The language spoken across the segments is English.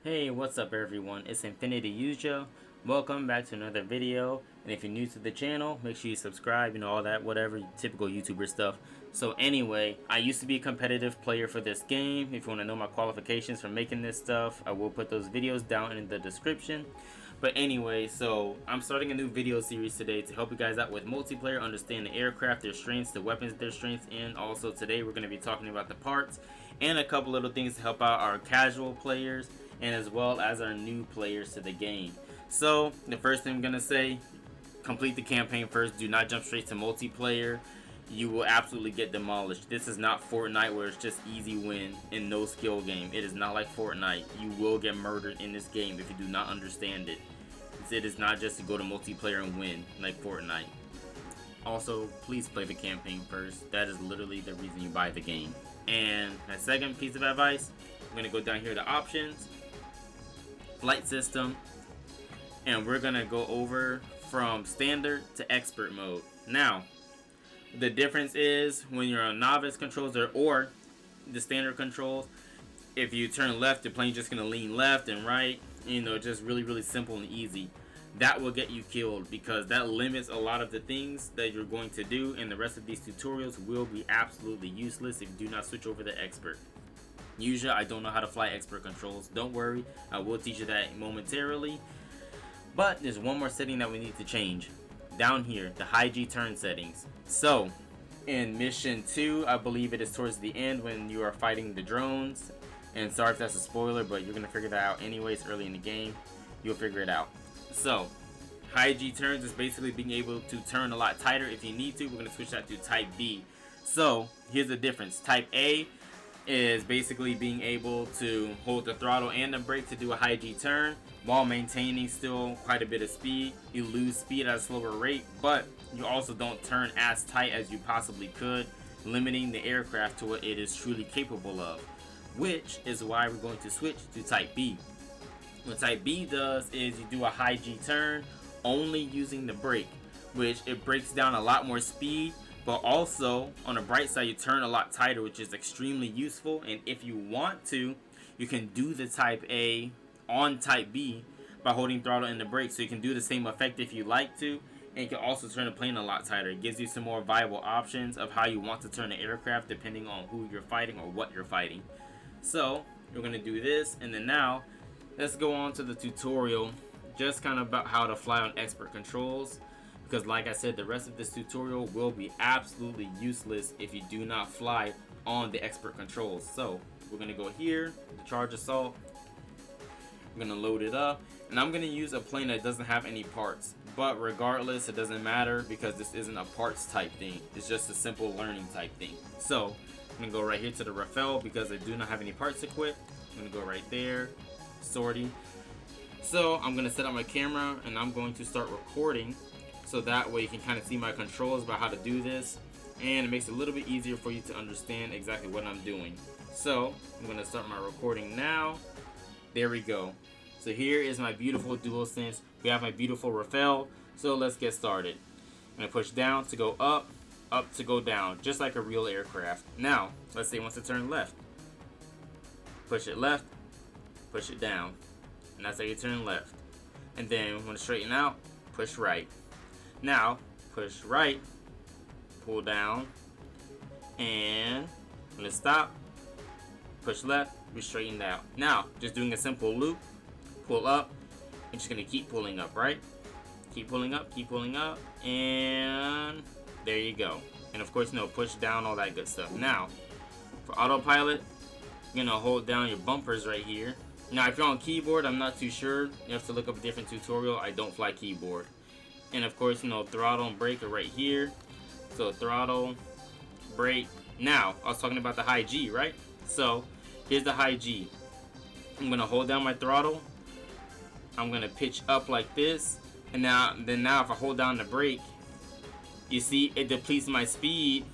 Hey, what's up everyone? It's Infinity Uja. Welcome back to another video. And if you're new to the channel, make sure you subscribe, all that, whatever, typical YouTuber stuff. So anyway, I used to be a competitive player for this game. If you want to know my qualifications for making this stuff, I will put those videos down in the description. But anyway, so I'm starting a new video series today to help you guys out with multiplayer, understand the aircraft, their strengths, the weapons, their strengths, and also today we're going to be talking about the parts and a couple little things to help out our casual players and as well as our new players to the game. So the first thing I'm going to say, complete the campaign first. Do not jump straight to multiplayer. You will absolutely get demolished. This is not Fortnite where it's just easy win and no skill game. It is not like Fortnite. You will get murdered in this game if you do not understand it. It is not just to go to multiplayer and win like Fortnite. Also, please play the campaign first. That is literally the reason you buy the game. And my second piece of advice, I'm going to go down here to options, flight system, and we're going to go over from standard to expert mode. Now, the difference is when you're on novice controls or the standard controls, if you turn left, the plane's just going to lean left and right, just really simple and easy. That will get you killed because that limits a lot of the things that you're going to do, and the rest of these tutorials will be absolutely useless if you do not switch over to expert. Usually I don't know how to fly expert controls. Don't worry, I will teach you that momentarily. But there's one more setting that we need to change. Down here, the high G turn settings. So in mission 2, I believe it is towards the end when you are fighting the drones. And sorry if that's a spoiler, but you're going to figure that out anyways early in the game. You'll figure it out. So high G turns is basically being able to turn a lot tighter if you need to. We're going to switch that to type B. So here's the difference. Type A is basically being able to hold the throttle and the brake to do a high G turn while maintaining still quite a bit of speed. You lose speed at a slower rate, but you also don't turn as tight as you possibly could, limiting the aircraft to what it is truly capable of, which is why we're going to switch to type B. What type B does is you do a high G turn only using the brake, which it breaks down a lot more speed, but also on the bright side you turn a lot tighter, which is extremely useful. And if you want to, you can do the type A on type B by holding throttle and the brake, so you can do the same effect if you like to, and you can also turn the plane a lot tighter. It gives you some more viable options of how you want to turn the aircraft depending on who you're fighting or what you're fighting. So we're going to do this, and then now let's go on to the tutorial, just kind of about how to fly on expert controls, because like I said, the rest of this tutorial will be absolutely useless if you do not fly on the expert controls. So we're going to go here, the charge assault. I'm going to load it up, and I'm going to use a plane that doesn't have any parts, but regardless it doesn't matter because this isn't a parts type thing. It's just a simple learning type thing. So I'm going to go right here to the Rafael because I do not have any parts equipped. I'm going to go right there, sortie. So I'm going to set up my camera and I'm going to start recording, so that way you can kind of see my controls about how to do this, and it makes it a little bit easier for you to understand exactly what I'm doing. So I'm going to start my recording now. There we go. So here is my beautiful DualSense. We have my beautiful Rafael. So let's get started. I'm going to push down to go up, up to go down, just like a real aircraft. Now, let's say it wants to turn left. Push it left, push it down. And that's how you turn left. And then when to straighten out, push right. Now, push right, pull down, and when to stop, push left, we straightened out. Now, just doing a simple loop, pull up, and just going to keep pulling up, right? Keep pulling up, and there you go. And of course, push down, all that good stuff. Now, for autopilot, you're going to hold down your bumpers right here. Now, if you're on keyboard, I'm not too sure. You have to look up a different tutorial. I don't fly keyboard. And of course, throttle and brake are right here. So throttle, brake. Now, I was talking about the high G, right? So here's the high G. I'm going to hold down my throttle. I'm going to pitch up like this. And now if I hold down the brake, you see it depletes my speed,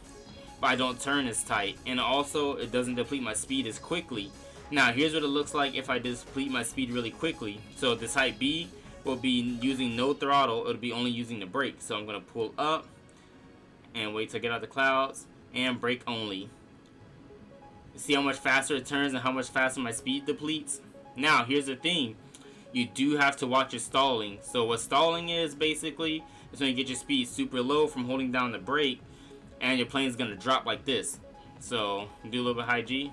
but I don't turn as tight. And also, it doesn't deplete my speed as quickly. Now, here's what it looks like if I deplete my speed really quickly. So the type B will be using no throttle. It'll be only using the brake. So I'm going to pull up and wait to get out the clouds and brake only. See how much faster it turns and how much faster my speed depletes? Now, here's the thing. You do have to watch your stalling. So what stalling is basically is when you get your speed super low from holding down the brake, and your plane is going to drop like this. So do a little bit high G.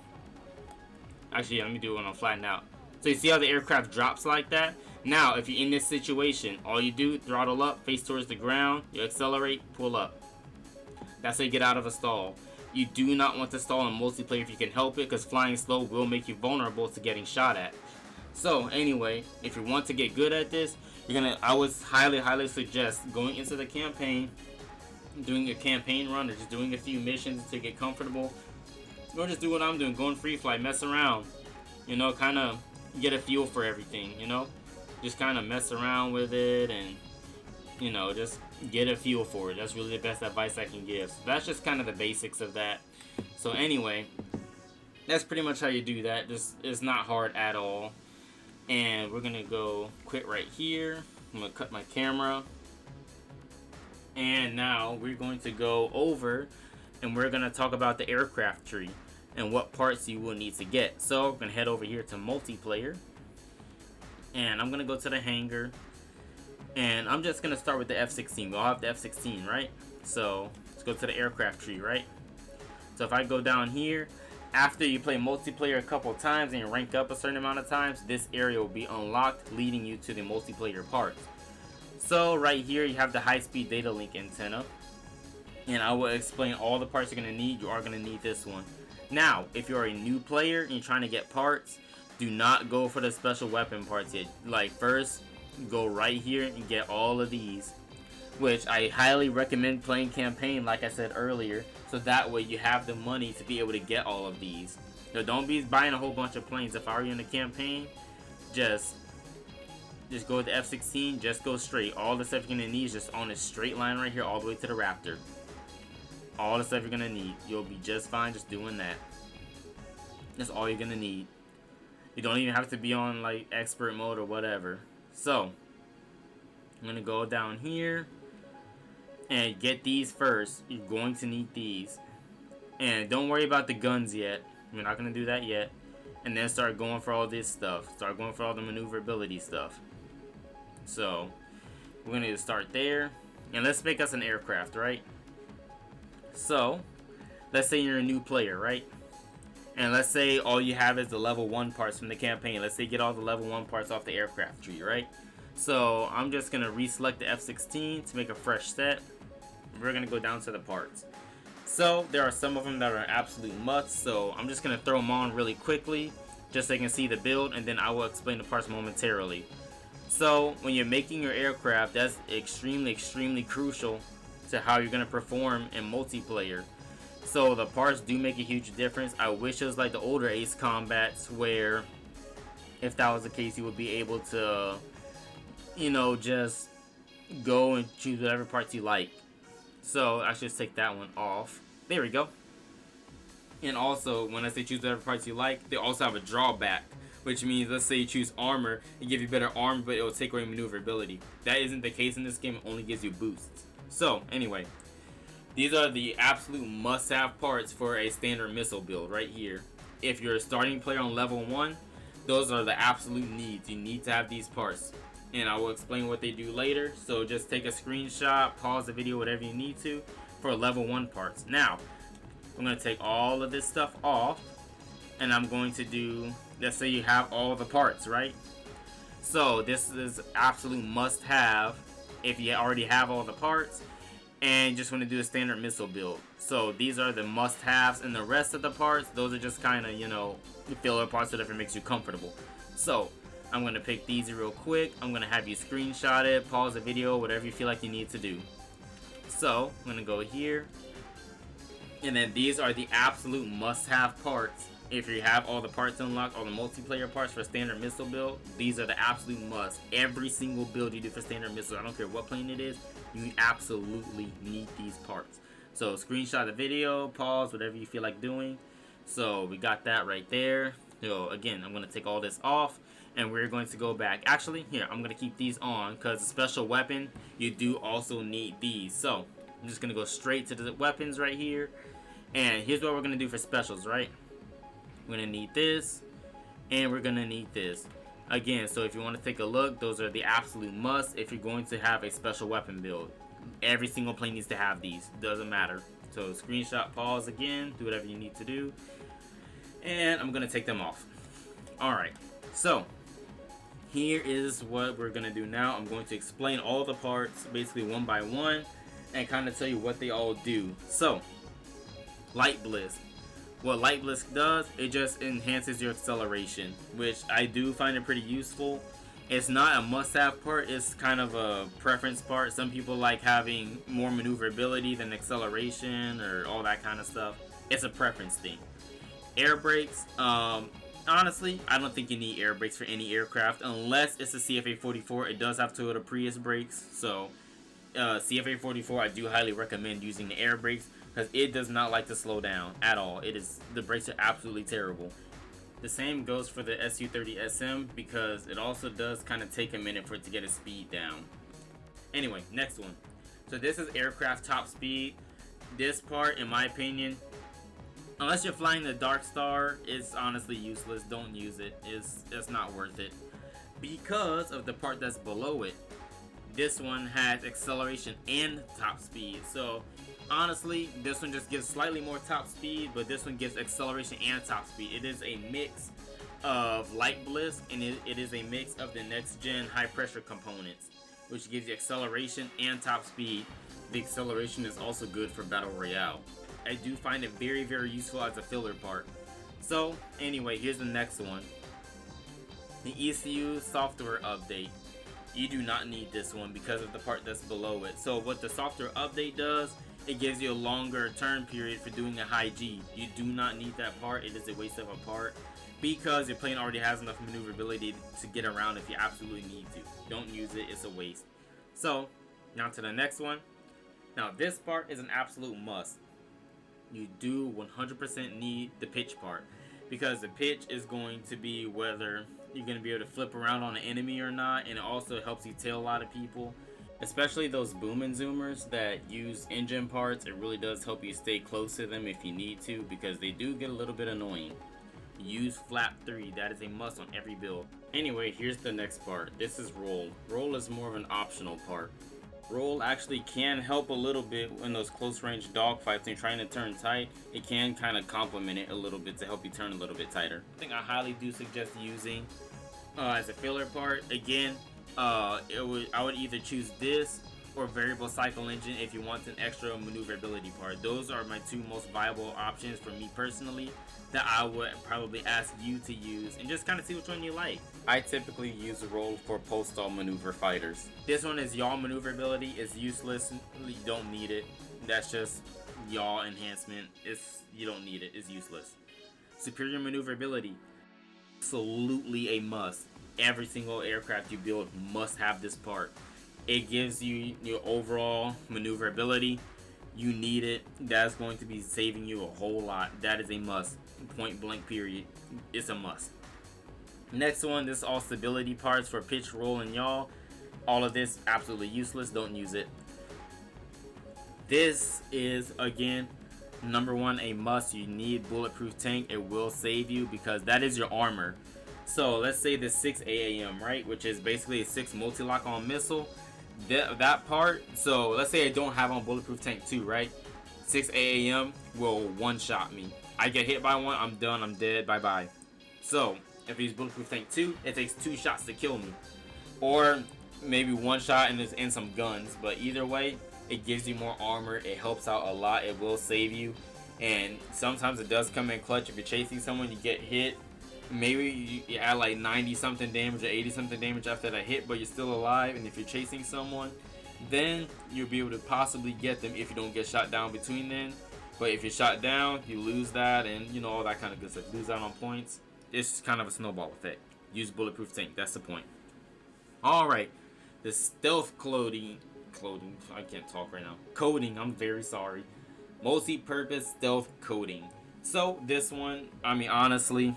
Actually, let me do it when I'm flattened out. So you see how the aircraft drops like that? Now, if you're in this situation, all you do, throttle up, face towards the ground, you accelerate, pull up. That's how you get out of a stall. You do not want to stall in multiplayer if you can help it, because flying slow will make you vulnerable to getting shot at. So anyway, if you want to get good at this, I would highly suggest going into the campaign, doing a campaign run, or just doing a few missions to get comfortable. Or just do what I'm doing, going free flight, mess around. You know, kind of get a feel for everything, you know? Just kind of mess around with it and, you know, just get a feel for it. That's really the best advice I can give. So that's just kind of the basics of that. So anyway, that's pretty much how you do that. It's not hard at all. And we're going to go quit right here. I'm going to cut my camera. And now we're going to go over and we're going to talk about the aircraft tree and what parts you will need to get. So we're going to head over here to multiplayer. And I'm going to go to the hangar. And I'm just going to start with the F-16. We all have the F-16, right? So let's go to the aircraft tree, right? So if I go down here, after you play multiplayer a couple times and you rank up a certain amount of times, this area will be unlocked, leading you to the multiplayer parts. So right here you have the high-speed data link antenna. And I will explain all the parts you're going to need. You are going to need this one. Now, if you're a new player and you're trying to get parts, do not go for the special weapon parts yet. Like, first, go right here and get all of these, which I highly recommend playing campaign, like I said earlier, so that way you have the money to be able to get all of these. So don't be buying a whole bunch of planes. If I were you in the campaign, just go with the F-16, just go straight. All the stuff you're going to need is just on a straight line right here all the way to the Raptor. All the stuff you're going to need. You'll be just fine just doing that. That's all you're going to need. You don't even have to be on like expert mode or whatever. So, I'm going to go down here and get these first. You're going to need these. And don't worry about the guns yet. We're not going to do that yet. And then start going for all this stuff. Start going for all the maneuverability stuff. So, we're going to start there. And let's make us an aircraft, right? So, let's say you're a new player, right? And let's say all you have is the level 1 parts from the campaign. Let's say you get all the level 1 parts off the aircraft tree, right? So I'm just going to reselect the F-16 to make a fresh set. We're going to go down to the parts. So there are some of them that are absolute musts. So I'm just going to throw them on really quickly just so you can see the build. And then I will explain the parts momentarily. So when you're making your aircraft, that's extremely crucial to how you're going to perform in multiplayer. So the parts do make a huge difference. I wish it was like the older Ace Combats where if that was the case you would be able to, you know, just go and choose whatever parts you like. So I should take that one off. There we go. And also when I say choose whatever parts you like, they also have a drawback, which means let's say you choose armor, it gives you better armor but it will take away maneuverability. That isn't the case in this game. It only gives you boosts. So anyway, these are the absolute must-have parts for a standard missile build right here. If you're a starting player on level 1, those are the absolute needs. You need to have these parts. And I will explain what they do later. So just take a screenshot, pause the video, whatever you need to for level 1 parts. Now, I'm going to take all of this stuff off. And I'm going to do, let's say you have all the parts, right? So this is absolute must-have if you already have all the parts and just want to do a standard missile build. So these are the must-haves, and the rest of the parts, those are just kind of, you know, filler parts, whatever makes you comfortable. So I'm going to pick these real quick. I'm going to have you screenshot it, pause the video, whatever you feel like you need to do. So I'm going to go here, and then these are the absolute must-have parts. If you have all the parts unlocked, all the multiplayer parts for standard missile build, these are the absolute must. Every single build you do for standard missile, I don't care what plane it is, you absolutely need these parts. So screenshot the video, pause, whatever you feel like doing. So we got that right there. So again, I'm going to take all this off and we're going to go back. Actually, here, I'm going to keep these on because the special weapon, you do also need these. So I'm just going to go straight to the weapons right here. And here's what we're going to do for specials, right? We're going to need this, and we're going to need this. Again, so if you want to take a look, those are the absolute must if you're going to have a special weapon build. Every single plane needs to have these, doesn't matter. So screenshot, pause again, do whatever you need to do, and I'm gonna take them off. Alright, so here is what we're gonna do now. I'm going to explain all the parts basically one by one and kind of tell you what they all do. So light blisk, what light blisk does, it just enhances your acceleration, which I do find it pretty useful. It's not a must-have part, it's kind of a preference part. Some people like having more maneuverability than acceleration or all that kind of stuff. It's a preference thing. Air brakes, honestly, I don't think you need air brakes for any aircraft unless it's a CFA-44. It does have Toyota Prius brakes, so CFA-44, I do highly recommend using the air brakes because it does not like to slow down at all. The brakes are absolutely terrible. The same goes for the SU-30SM because it also does kind of take a minute for it to get its speed down. Anyway, next one. So this is aircraft top speed. This part, in my opinion, unless you're flying the Dark Star, it's honestly useless. Don't use it. It's not worth it because of the part that's below it. This one has acceleration and top speed. So honestly, this one just gives slightly more top speed, but this one gives acceleration and top speed. It is a mix of light blisk, and it is a mix of the next gen high pressure components, which gives you acceleration and top speed. The acceleration is also good for battle royale. I do find it very, very useful as a filler part. So anyway, here's the next one. The ECU software update. You do not need this one because of the part that's below it. So what the software update does, it gives you a longer turn period for doing a high G. You do not need that part. It is a waste of a part because your plane already has enough maneuverability to get around if you absolutely need to. Don't use it. It's a waste. So now to the next one. Now this part is an absolute must. You do 100% need the pitch part because the pitch is going to be whether you're going to be able to flip around on an enemy or not, and it also helps you tail a lot of people, especially those boom and zoomers that use engine parts. It really does help you stay close to them if you need to because they do get a little bit annoying. Use flap 3, that is a must on every build. Anyway, here's the next part. This is roll. Roll is more of an optional part. Roll actually can help a little bit in those close range dogfights and trying to turn tight. It can kind of complement it a little bit to help you turn a little bit tighter. I think I highly do suggest using as a filler part. Again, I would either choose this or variable cycle engine if you want an extra maneuverability part. Those are my two most viable options for me personally that I would probably ask you to use and just kind of see which one you like. I typically use roll for post-stall maneuver fighters. This one is yaw maneuverability. It's useless. You don't need it. That's just yaw enhancement. You don't need it. It's useless. Superior maneuverability. Absolutely a must. Every single aircraft you build must have this part. It gives you your overall maneuverability. You need it. That's going to be saving you a whole lot. That is a must. Point blank period. It's a must. Next one, this is all stability parts for pitch, roll, and yaw. All of this absolutely useless. Don't use it. This is, again, number one, a must. You need Bulletproof Tank. It will save you because that is your armor. So let's say the 6 AAM, right, which is basically a 6 multi-lock on missile. That part, so let's say I don't have on Bulletproof Tank 2, right? 6 AAM will one-shot me. I get hit by one, I'm done, I'm dead, bye-bye. So if I use Bulletproof Tank 2, it takes 2 shots to kill me. Or maybe 1 shot and some guns. But either way, it gives you more armor. It helps out a lot. It will save you. And sometimes it does come in clutch. If you're chasing someone, you get hit. Maybe you add like 90 something damage or 80 something damage after that hit, but you're still alive. And if you're chasing someone, then you'll be able to possibly get them if you don't get shot down between then. But if you're shot down, you lose that, and you know, all that kind of good stuff. Lose out on points. It's kind of a snowball effect. Use Bulletproof Tank. That's the point. Alright. The stealth clothing. I can't talk right now. Coating. I'm very sorry. Multi-purpose stealth coating. So this one, I mean, honestly,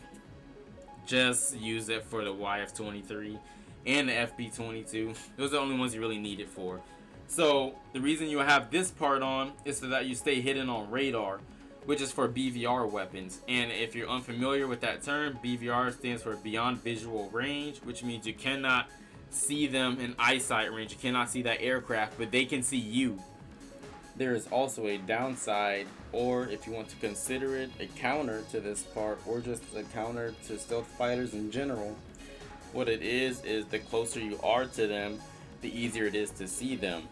just use it for the YF-23 and the FB-22. Those are the only ones you really need it for. So the reason you have this part on is so that you stay hidden on radar. which is for BVR weapons. And if you're unfamiliar with that term, BVR stands for Beyond Visual Range, which means you cannot see them in eyesight range. You cannot see that aircraft, but they can see you. There is also a downside, or if you want to consider it, a counter to this part, or just a counter to stealth fighters in general. What it is the closer you are to them, the easier it is to see them.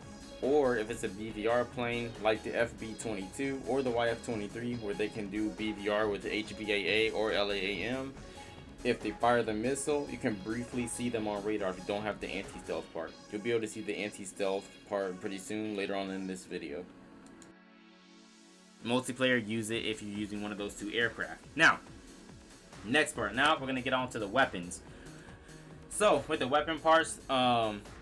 Or if it's a BVR plane like the FB-22 or the YF-23, where they can do BVR with the HVAA or LAAM, if they fire the missile, you can briefly see them on radar if you don't have the anti-stealth part. You'll be able to see the anti-stealth part pretty soon later on in this video. Multiplayer, use it if you're using one of those two aircraft. Now, next part. Now we're going to get on to the weapons. So, with the weapon parts,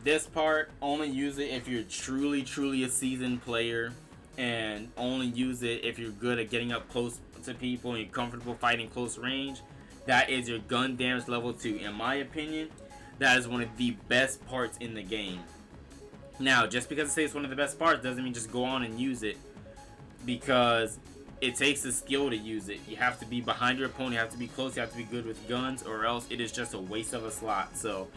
this part, only use it if you're truly a seasoned player, and only use it if you're good at getting up close to people and you're comfortable fighting close range. That is your gun damage level 2. In my opinion, that is one of the best parts in the game. Now, just because it says it's one of the best parts doesn't mean just go on and use it, because it takes a skill to use it. You have to be behind your opponent, you have to be close, you have to be good with guns, or else it is just a waste of a slot. So,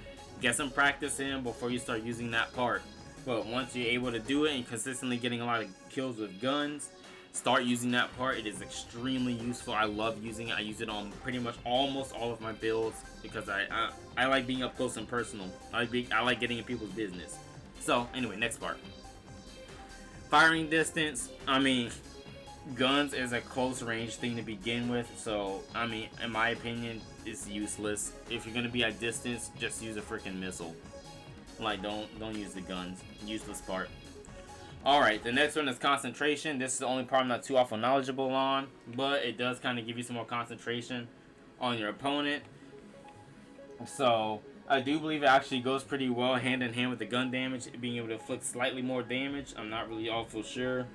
get some practice in before you start using that part. But once you're able to do it and consistently getting a lot of kills with guns, start using that part. It is extremely useful. I love using it. I use it on pretty much almost all of my builds because I like being up close and personal. I like getting in people's business. So anyway, next part. Firing distance. I mean, guns is a close range thing to begin with. So I mean, in my opinion, it's useless. If you're gonna be at distance, just use a freaking missile. Like, don't use the guns. Useless part. Alright, the next one is concentration. This is the only part I'm not too awful knowledgeable on, but it does kind of give you some more concentration on your opponent. So, I do believe it actually goes pretty well hand in hand with the gun damage, being able to inflict slightly more damage. I'm not really awful sure.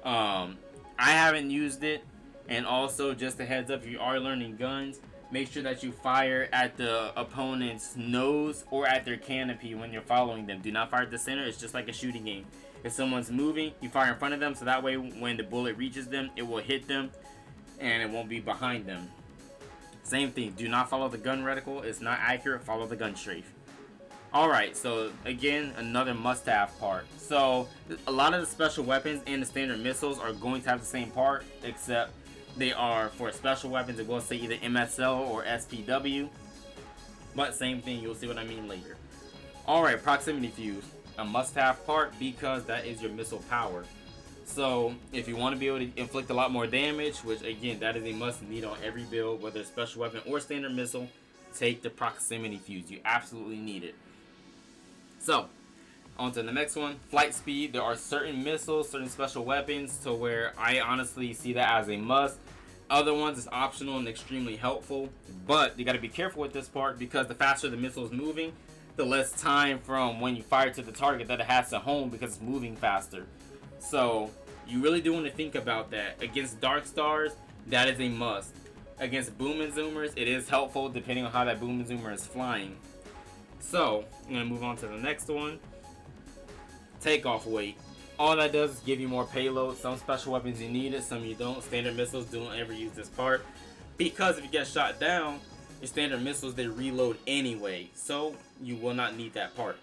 I haven't used it, and also just a heads up, if you are learning guns, make sure that you fire at the opponent's nose or at their canopy when you're following them. Do not fire at the center. It's just like a shooting game. If someone's moving, you fire in front of them, so that way when the bullet reaches them, it will hit them and it won't be behind them. Same thing. Do not follow the gun reticle. It's not accurate. Follow the gun strafe. Alright, so again, another must-have part. So a lot of the special weapons and the standard missiles are going to have the same part, except they are for special weapons. It will say either MSL or SPW. But same thing, you'll see what I mean later. Alright, proximity fuse. A must-have part because that is your missile power. So if you want to be able to inflict a lot more damage, which again, that is a must-need on every build, whether it's special weapon or standard missile, take the proximity fuse. You absolutely need it. So, on to the next one. Flight speed. There are certain missiles, certain special weapons to where I honestly see that as a must. Other ones is optional and extremely helpful, but you got to be careful with this part because the faster the missile is moving, the less time from when you fire to the target that it has to home because it's moving faster. So you really do want to think about that. Against Dark Stars, that is a must. Against Boom and Zoomers, it is helpful depending on how that Boom and Zoomer is flying. So I'm going to move on to the next one. Takeoff weight. All that does is give you more payload. Some special weapons you need it, some you don't. Standard missiles don't ever use this part because if you get shot down, your standard missiles, they reload anyway, so you will not need that part.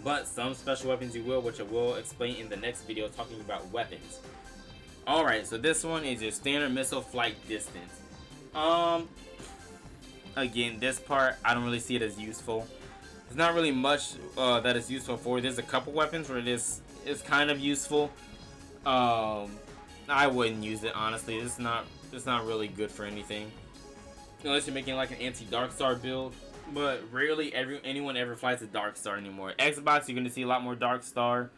But some special weapons you will, which I will explain in the next video talking about weapons. Alright, so this one is your standard missile flight distance. Again, this part, I don't really see it as useful. There's not really much that is useful for. There's a couple weapons where it's kind of useful. I wouldn't use it, honestly. It's not really good for anything. Unless you're making like an anti-Dark Star build, but rarely anyone ever flies a Dark Star anymore. Xbox, you're going to see a lot more Dark Star,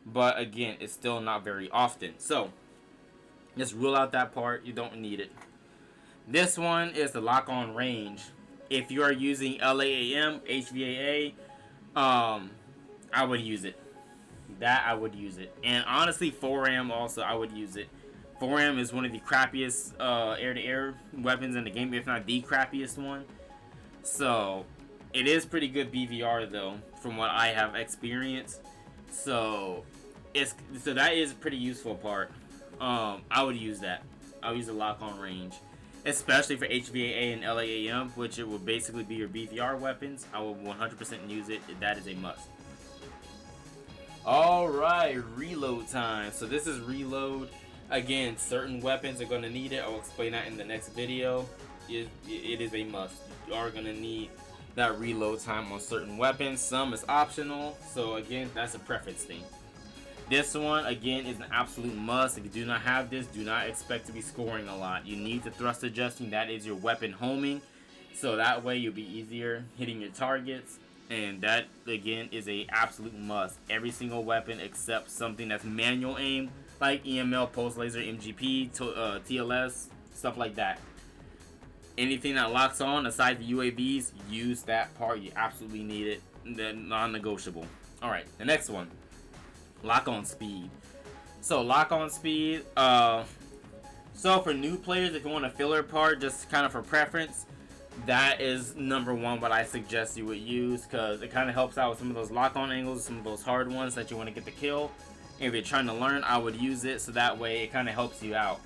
but again, it's still not very often. So, just rule out that part. You don't need it. This one is the lock-on range. If you are using LAAM, HVAA, I would use it. I would use it. And honestly, 4AM also, I would use it. 4AM is one of the crappiest air-to-air weapons in the game, if not the crappiest one. So, it is pretty good BVR though, from what I have experienced. So that is a pretty useful part. I would use that. I would use the lock on range, especially for HVAA and LAAM, which it will basically be your BVR weapons. I will 100% use it. That is a must. Alright, reload time. So this is reload. Again, certain weapons are going to need it. I'll explain that in the next video. It is a must. You are going to need that reload time on certain weapons. Some is optional. So again, that's a preference thing. This one, again, is an absolute must. If you do not have this, do not expect to be scoring a lot. You need the thrust adjusting. That is your weapon homing. So that way you'll be easier hitting your targets. And that, again, is a absolute must. Every single weapon except something that's manual aim, like EML, Pulse Laser, MGP, TLS, stuff like that. Anything that locks on, aside the UAVs, use that part. You absolutely need it. Non-negotiable. Alright, the next one. Lock on speed. So, lock on speed. So, for new players, if you want a filler part, just kind of for preference, that is number one what I suggest you would use, because it kind of helps out with some of those lock-on angles, some of those hard ones that you want to get the kill. And if you're trying to learn, I would use it, so that way it kind of helps you out.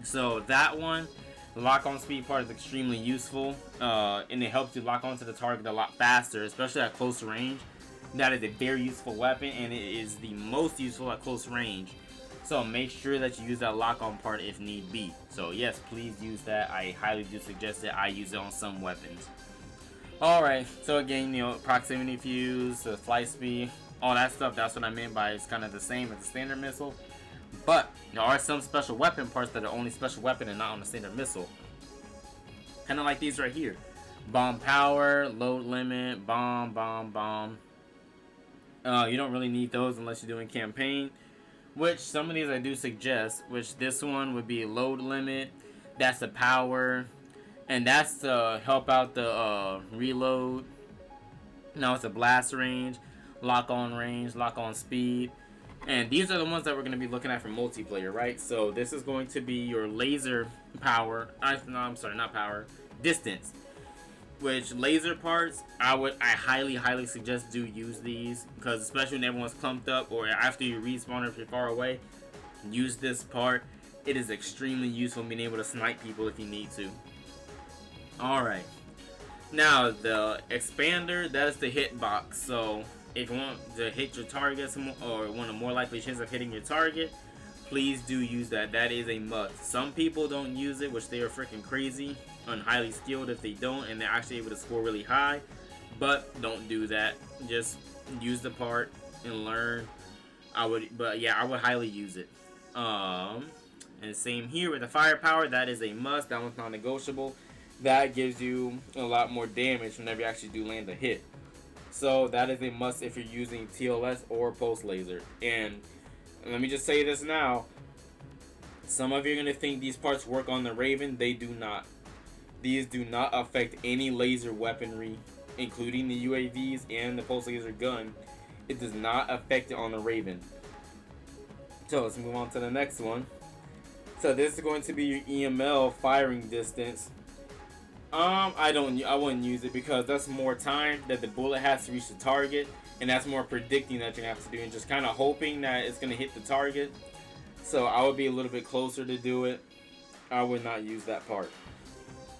So that one, the lock-on speed part is extremely useful, and it helps you lock onto the target a lot faster, especially at close range. That is a very useful weapon, and it is the most useful at close range. So make sure that you use that lock-on part if need be. So yes, please use that. I highly do suggest it. I use it on some weapons. Alright, so again, you know, proximity fuse, the flight speed, all that stuff, that's what I meant by it's kind of the same as the standard missile. But there are some special weapon parts that are only special weapon and not on the standard missile. Kind of like these right here. Bomb power, load limit, bomb. You don't really need those unless you're doing campaign. Which some of these I do suggest, which this one would be load limit, that's the power, and that's to help out the reload. Now it's a blast range, lock on speed, and these are the ones that we're going to be looking at for multiplayer, right? So this is going to be your laser power, distance. Which laser parts, I highly suggest do use these, because especially when everyone's clumped up or after you respawn or if you're far away, use this part. It is extremely useful being able to snipe people if you need to. Alright, now the expander, that is the hit box. So if you want to hit your target or want a more likely chance of hitting your target, please do use that. That is a must. Some people don't use it, which they are freaking crazy and highly skilled if they don't, and they're actually able to score really high. But don't do that. Just use the part and learn. I would highly use it. And same here with the firepower. That is a must. That one's non-negotiable. That gives you a lot more damage whenever you actually do land a hit. So that is a must if you're using TLS or pulse laser. And let me just say this now. Some of you are going to think these parts work on the Raven. They do not. These do not affect any laser weaponry, including the UAVs and the pulse laser gun. It does not affect it on the Raven. So let's move on to the next one. So this is going to be your EML firing distance. I wouldn't use it, because that's more time that the bullet has to reach the target, and that's more predicting that you're gonna have to do and just kind of hoping that it's gonna hit the target. So I would be a little bit closer to do it. I would not use that part,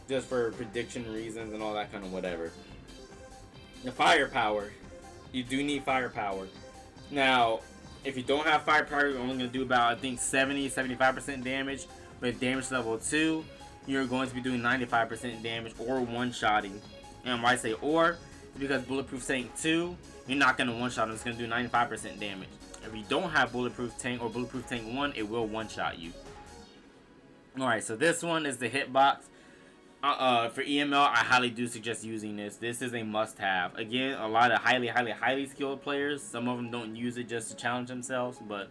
just for prediction reasons and all that kind of whatever. The firepower, you do need firepower. Now, if you don't have firepower, you're only going to do about, I think, 70-75% damage. With damage level 2, you're going to be doing 95% damage or one-shotting. And why I say or, is because Bulletproof Tank 2, you're not going to one-shot them. It's going to do 95% damage. If you don't have Bulletproof Tank or Bulletproof Tank 1, it will one-shot you. Alright, so this one is the hitbox. For EML, I highly do suggest using this. This is a must-have. Again, a lot of highly skilled players, some of them don't use it just to challenge themselves, but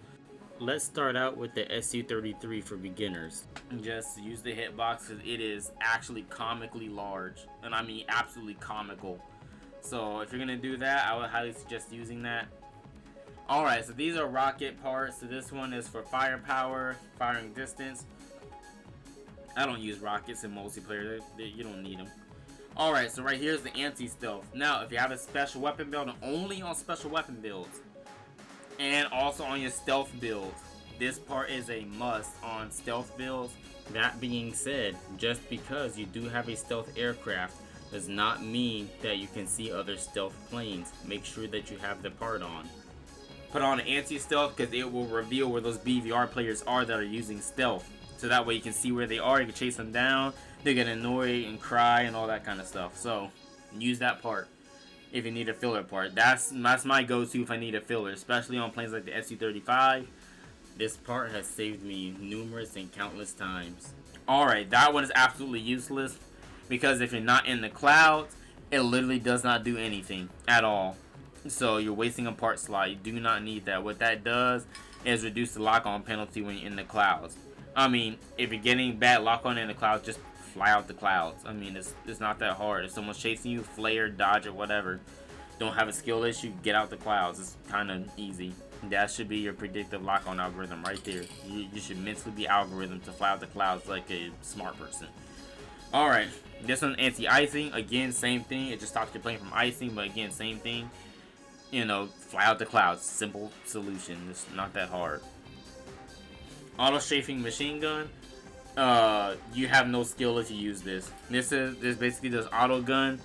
let's start out with the SU-33 for beginners. Just use the hitbox because it is actually comically large, and I mean absolutely comical. So if you're gonna do that, I would highly suggest using that. Alright, so these are rocket parts. So this one is for firepower, firing distance. I don't use rockets in multiplayer. You don't need them. Alright, so right here is the anti-stealth. Now, if you have a special weapon build, only on special weapon builds, and also on your stealth builds, this part is a must on stealth builds. That being said, just because you do have a stealth aircraft does not mean that you can see other stealth planes. Make sure that you have the part on. Put on anti-stealth because it will reveal where those BVR players are that are using stealth. So that way you can see where they are, you can chase them down, they get annoyed and cry and all that kind of stuff. So use that part if you need a filler part. That's my go-to if I need a filler, especially on planes like the SU-35. This part has saved me numerous and countless times. Alright, that one is absolutely useless because if you're not in the clouds, it literally does not do anything at all. So you're wasting a part slot. You do not need that. What that does is reduce the lock-on penalty when you're in the clouds. I mean, if you're getting bad lock-on in the clouds, just fly out the clouds. I mean, it's not that hard. If someone's chasing you, flare, dodge, or whatever, don't have a skill issue, get out the clouds. It's kind of easy. That should be your predictive lock-on algorithm right there. You should mentally be algorithm to fly out the clouds like a smart person. Alright, this one's anti-icing. Again, same thing. It just stops your plane from icing, but again, same thing. You know, fly out the clouds. Simple solution. It's not that hard. Auto strafing machine gun. You have no skill if you use this. This basically does auto gun.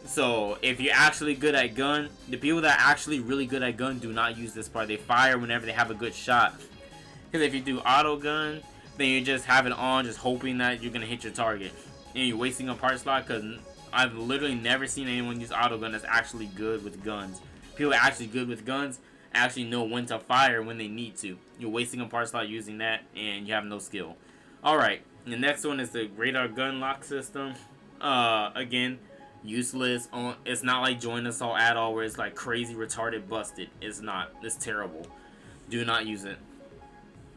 So if you're actually good at gun, the people that are actually really good at gun do not use this part. They fire whenever they have a good shot. Because if you do auto gun, then you just have it on, just hoping that you're gonna hit your target, and you're wasting a part slot. Because I've literally never seen anyone use auto gun that's actually good with guns. People that are actually good with guns actually know when to fire when they need to. You're wasting a part slot using that, and you have no skill. Alright, the next one is the radar gun lock system. Again, useless. It's not like Join Assault at all where it's like crazy retarded busted. It's not. It's terrible. Do not use it.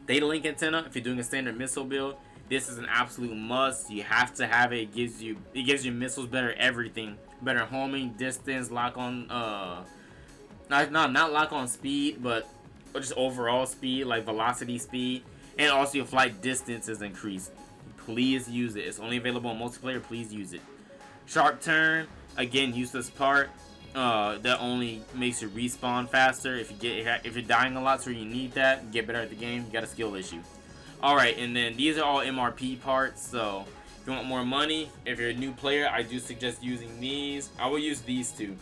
Data link antenna, if you're doing a standard missile build, this is an absolute must. You have to have it. It gives you missiles better everything. Better homing, distance, lock on not lock on speed, but just overall speed, like velocity speed, and also your flight distance is increased. Please use it. It's only available in multiplayer. Please use it. Sharp turn, again, useless part. That only makes you respawn faster. If you're dying a lot, so you need that, get better at the game. You got a skill issue. All right, and then these are all MRP parts. So if you want more money, if you're a new player, I do suggest using these. I will use these two.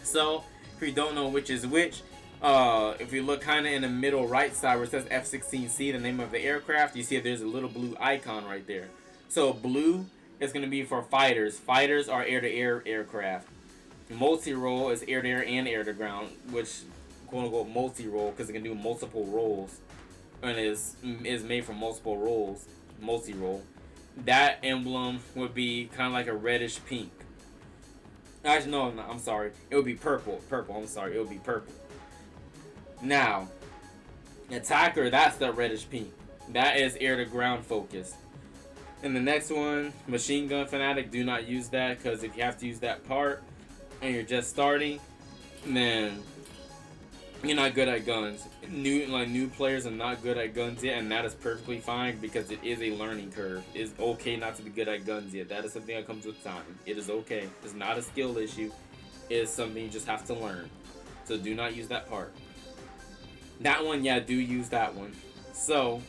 So if you don't know which is which, if you look kind of in the middle right side where it says F-16C, the name of the aircraft, you see there's a little blue icon right there. So blue is going to be for fighters. Fighters are air-to-air aircraft. Multi-role is air-to-air and air-to-ground, which quote-unquote multi-role because it can do multiple roles and is made from multiple roles. Multi-role. That emblem would be kind of like a reddish pink. Actually, no, I'm sorry. It would be purple. I'm sorry. It would be purple. Now, attacker, that's the reddish pink. That is air-to-ground focused. And the next one, machine gun fanatic, do not use that because if you have to use that part and you're just starting, then you're not good at guns. New players are not good at guns yet, and that is perfectly fine because it is a learning curve. It's okay not to be good at guns yet. That is something that comes with time. It is okay. It's not a skill issue. It is something you just have to learn. So do not use that part. That one, yeah, do use that one. So,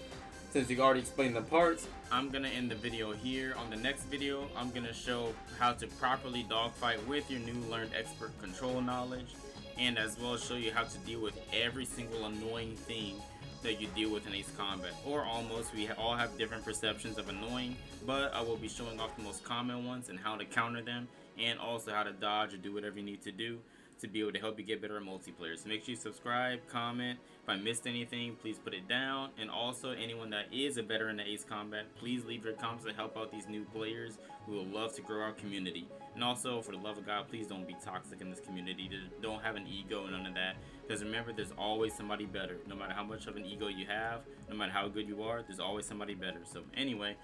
since you've already explained the parts, I'm going to end the video here. On the next video, I'm going to show how to properly dogfight with your new learned expert control knowledge, and as well as show you how to deal with every single annoying thing that you deal with in Ace Combat. Or almost, we all have different perceptions of annoying, but I will be showing off the most common ones and how to counter them, and also how to dodge or do whatever you need to do to be able to help you get better at multiplayer. So make sure you subscribe, comment. If I missed anything, please put it down. And also, anyone that is a veteran at Ace Combat, please leave your comments to help out these new players. We would love to grow our community. And also, for the love of God, please don't be toxic in this community. Don't have an ego and none of that. Because remember, there's always somebody better. No matter how much of an ego you have, no matter how good you are, there's always somebody better. So anyway,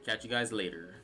catch you guys later.